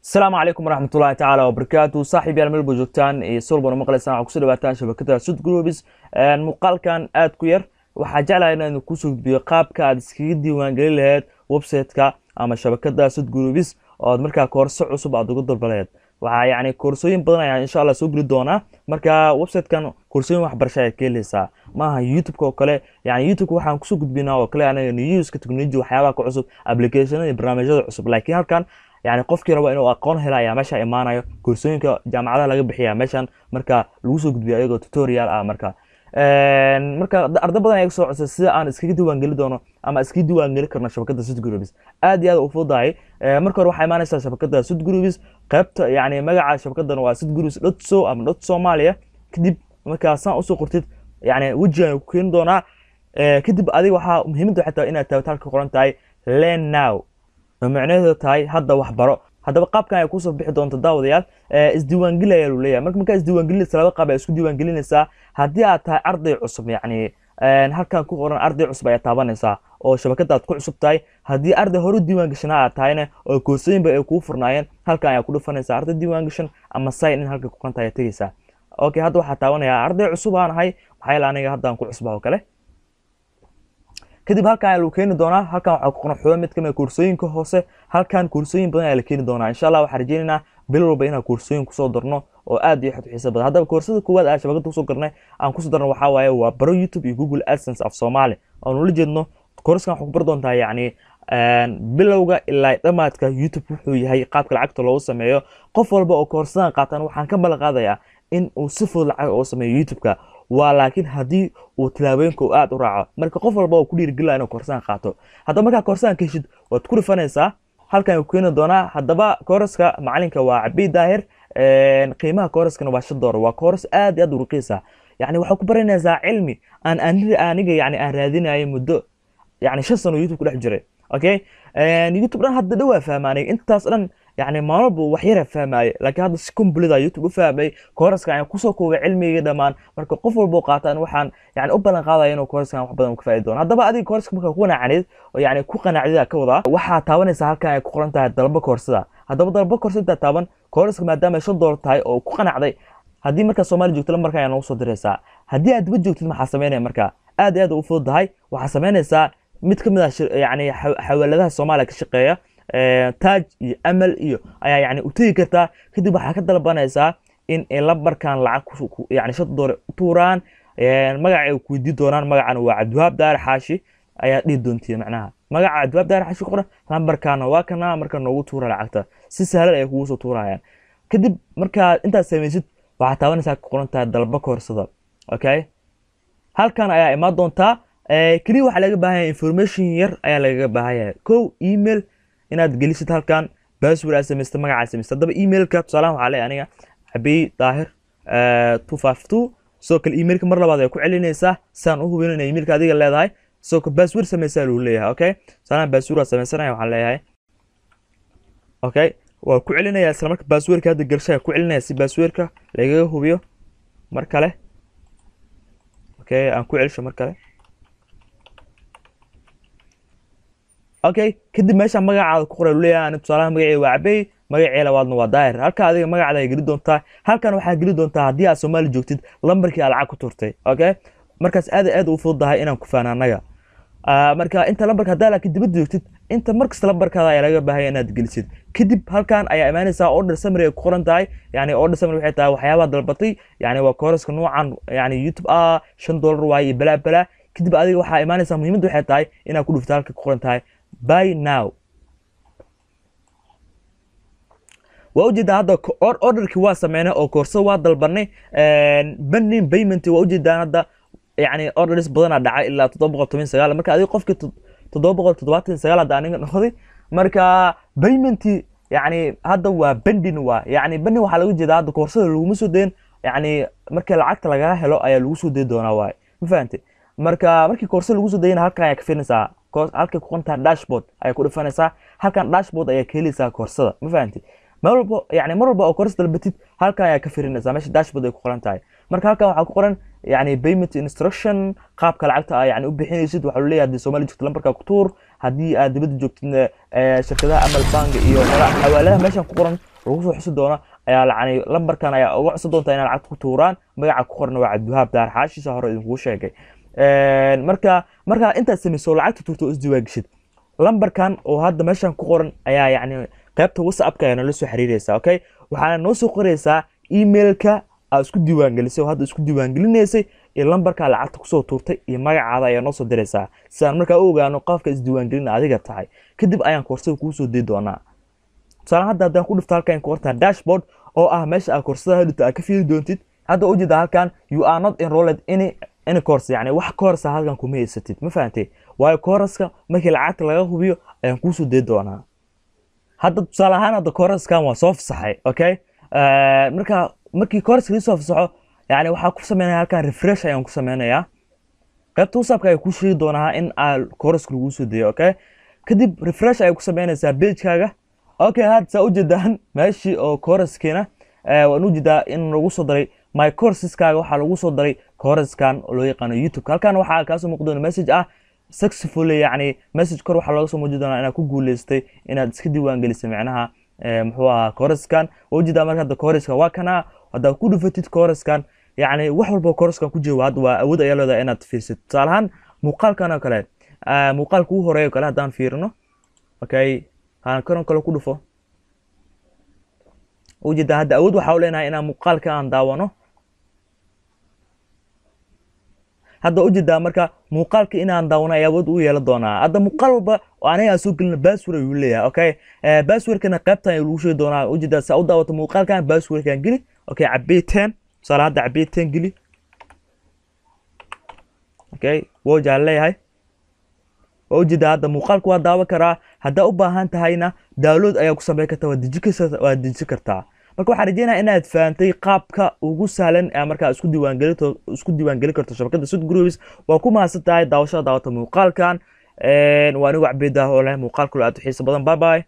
السلام عليكم ورحمة الله تعالى وبركاته صاحبي أنا ملبو جوجتان سولبنا مقلسان waxaa kusoo dhawaataan shabakada Sud Groups muuqaalkan aad ku yar waxa jeclahay inaan ku soo gudbiyo qaabka aad iskaga diiwaan gelin lahayd website-ka ama shabakada Sud Groups oo markaa koorso cusub aad ugu dalbaleed waxa yani koorsooyin badan ayaan insha Allah soo geli doonaa marka website-kan koorsooyin waxbarasho ay ka helaysaa maaha YouTube oo kale yani YouTube waxaan kusoo gudbinaa oo kale anaga news-ka technology waxyaabaha ku cusub application iyo barnaamijyada cusub laakiin halkan يعني qofkii raba inuu aqoon helayo meesha imaanayo koorsooyinka jaamacadaha laga bixiyaa meeshan marka lagu soo gudbiyo ayagoo tutorial ah marka arday badan ay soo codsan sida aan iskaga diiwaan gelin doono ama iskaga diiwaan gelin karno shabakada Sud Groups aad iyo aad u fududahay marka hore waxa imaanaysaa shabakada Sud Groups qaybta yani magaca shabakadan waa sudgroups.so ama .somalia kadib marka saan u soo qortid yani wajiga ku keen doona kadib adiga waxa muhiimadu xataa inaad taabtaan qoran tahay learn now macnaheedu tahay hadda wax baro hadaba qaabkan ay ku soo bixi doonto daawadayaal isdiiwaan gelaya uu leeyahay marka isdiiwaan gelinaysa laba qaab ay isku diiwaan gelinaysaa hadii aad tahay arday cusub yani halkan ku qoran arday cusub ay taabanaysaa oo shabakadaad ku cusub tahay hadii arday hore diiwaan gashanaa aad tahayna oo koorsooyinba ay ku furnaayeen halkan ay ku dhufanaysaa arday diiwaan gashan ama sign in halka ku qoran tahay tagaysaa okay hadda waxa taabanaya arday cusub aan ahay waxay la aniga hadda aan ku cusbaa oo kale kadib halkan ay keeni doonaa halkan waxa ku qoran xubin mid kamid koorsooyinka hoose halkan koorsooyin badan ay la keeni doonaa insha Allah waxa rajeenina bil walba inaan koorsooyin ku soo darno oo aad iyo xiiso badan hadaba koorsada koowaad aan shabakada ku soo garnay aan ku soo darno waxa waaye waa baro YouTube iyo Google AdSense af Soomaali oo nula jeedno koorskan waxa ku bar doontaa yani bilowga ilaa dhamaadka YouTube wuxuu yahay qaabka lacagta loo sameeyo qof walba oo koorsadan qaatan waxaan ka ballan qaadayaa in uu si fudud lacag oo sameeyo YouTube-ka waa laakiin hadii uu tilaabeenku aad u raaco marka qof walba oo ku dhiirigelina inuu koorsan qaato hadaba marka koorsan ka heshid waad ku rifanaysaa halkan ku keenay doona hadaba koorska macalinka waa Cabdi Daahir qiimaha koorskan waa $5 waa koors aad iyo aad u raqiis ah yani waxa ku baranaysaa cilmi aan aniga yani aan raadinayo muddo yani 5 sano YouTube ku dhex jiray okay YouTube dhan hadda dhawaa fahmaanay intaas dhan يعني ما ربو وحيرة فهماي لكن هذا سكون بلدا يوتيوب فهماي كورس كان كوسو كو علمي دمان marka qof walba qaatan waxaan yani u balan qaadayo inuu koorskan wax badan ku faa'iido doono hadaba adiga koorska marka ku qanacnid oo yani ku qanacdida ka wada waxa taabanaysa halkan ay ku qoran tahay dalba koorsada hadaba dalba koorsada taaban koorska maadaama $5 tahay oo ku qanacday hadii marka Soomaali joogto lambarka ayaan u soo diraysaa hadii aad dib joogtid maxaa sameynay marka aad u fududahay waxa sameynaysaa mid kamid ah yani xawaaladaha Soomaaliya ka shaqeeya taaj iyo amal iyo ayaa yani u tagi kartaa kadib waxa ka dalbanaysaa in lambarkan lacag yani $5 tuuraan magaca ay ku weydiin doonaan magacana waa Cabdiwaab Daar Xaashi ayaa dhig doontii macnaha magaca Cabdiwaab Daar Xaashi qoran lambarkan waa kana marka noogu tuura lacagta si sahlan ay kugu soo tuurayaan kadib marka inta sameeysid waxa taabanaysaa qoran tahay dalba koorsada okay halkan ayaa imaan doontaa kaliya waxa laga baahan yahay information yar ayaa laga baahan yahay email inaad gelisid halkan password SMS magaca SMS hadaba emailka tusaalahan waxa leeyahay aniga Cabdi Daahir 252 soo kale emailka mar labaad ay ku celinaysaa saan u hubin in emailka adiga leedahay soo ka password sameeysaa loo leeyahay okay salaan password sameeysanaya waxa leeyahay okay waa ku celinaya isla marka passwordka hadda galshay ku celinaya si passwordka laga hubiyo mar kale okay aan ku celisho mar kale okay kadib meesha magacaada ku qoran leeyahay aan tusaalaha magaceeyo waa Cabdi magaceeyo labaadna waa Daahir halka adiga magacaada ay geli doontaa halkan waxa geli doontaa hadii aad Soomaali joogtid lambarkii aad lacag ku turtay okay markaas aad u fududahay inaan ku faanaanaga marka inta lambarka hadaa la kadib joogtid inta markas lambarkaada ay laga baahay inaad gelisid kadib halkan ayaa imaanaysaa order summary ay ku qoran tahay yani order summary waxay tahay waxyaabaha dalbatay yani waa koorska noocan yani YouTube $5 waay bala kadib adiga waxa imaanaysaa muhiimadu waxay tahay inaad ku dhufto halka ku qoran tahay buy now وأوجد هذا order كوا سمينا أو كورسة واحد البرني بنين payment وأوجد هذا يعني orders بدنا دعاء إلا تطبق 8 سجالة مركا هذه قفك تطبق 8 سجالة دعني ناخذي مركا payment يعني هذا هو بندين هو يعني بني وحلا وجد هذا كورسة اللي مسودين يعني مركا العقد لقاه هلا أي اللي مسودين دونا واي ما فهمتي مركا كورسة اللي مسودين هالكا يكفينا ساعة halka ku qonta dashboard ay ku dhifanaysaa halkan dashboard ay ka helaysaa koorsada ma fahanti mar walba oo koorsa dalbatid halka ay ka fiirinaysaa meesha dashboard ay ku qoran tahay marka halkan waxa ku qoran yani payment instruction qaabka lacagta yani u bixinaysid waxa uu leeyahay Soomaali joogto lambarka ku tuur hadii aad dibadda joogtid shirkadaha Amal Bank iyo xawaaladaha meeshan ku qoran lagu soo xusi doono ayaa lacani lambarkan ayaa uga cusub doonta inaad lacag ku tuuraan magaca ku qorna waa Cabdiwahaab Daar Xaashiisa hore idinku sheegay marka inta sameeyso lacagta tuurto isdiiwaan gashid lambarkan oo hadda meeshan ku qoran ayaa yani qaybta WhatsApp-ka ayna la soo xiriiraysaa okay waxaana noo soo qoraysaa emailka aad isku diiwaan gelisay oo hadda isku diiwaan gelinaysay ee lambarka lacagta ku soo tuurtay iyo magacaada ayaa noo soo diraysaa si aan markaa u ogaano qofka isdiiwaan gelin adiga tahay kadib ayaan koorsada kuu soo dii doonaa tusaale hadda haddaan ku dhifto halkan ku qortaa dashboard oo ah meesha aad koorsada hadda aad ka fiiri doontid hadda u jeeda halkan you are not enrolled in course yani wax course halkan kuma haysatid ma fahantay waayo course-ka markii lacagta laga hubiyo ayaan kuu soo dii doonaa hadda tusaale ahaan hadda course-kan waa soo fasaxay okay markii course-ka soo fasaxo yani waxa ku sameeynaa halkan refresh ayaan ku sameynayaa qaybta WhatsApp-ka ay ku sheegi doonaa in course-ka lagu soo diyo okay kadib refresh ay ku sameynaysaa page-kaaga okay hadda u jeedaan meeshii oo course-keena waan u jeedaa in lagu soo daray my courses-kaaga waxa lagu soo daray course-kan oo loo yaqaan YouTube halkan waxa ka soo muuqdo message successfully yani message kor waxa laga soo muujin doonaa inaad ku guuleystay inaad iska diiwaan gelisay macnaha muxuu ahaa course-kan oo jeedaa marka hadda course-ka waa kana hadda ku dhufatid course-kan يعني wax walba course-kan ku jawaad waa awood ay leedahay inaad fiirsid salahan muuqaalkan oo kale muuqaalku u horeeyo kale hadaan fiirino okay aan kale ku dhufo wajida hadda awood waxa uu leenahay inaan muuqaalka aan daawano hadda wajida marka muuqaalka inaan daawano ay awood u yeelan doonaa hadda muuqaal walba oo aniga soo gelin password uu leeyahay okay password-kana qaybtan ay lagu sheegi doonaa wajida saa u daawato muuqaalkan password-kan geli okay cabitaan صار هذا عبيد تنقلي اوكي وجه لهي وجد هذا مقالك waa daawa karaa hada u baahan tahayna download ayaa ku sameey kartaa waa diji kartaa marka waxaan rajeynayaa inaad fahamtay qaabka ugu sahlan ee marka isku diiwaan gali karto shabakada Sud Groups waa ku mahadsantahay daawashada muuqaalkan waan ugu cabiidaa oo leh muuqaalku aad u xiiso badan bye bye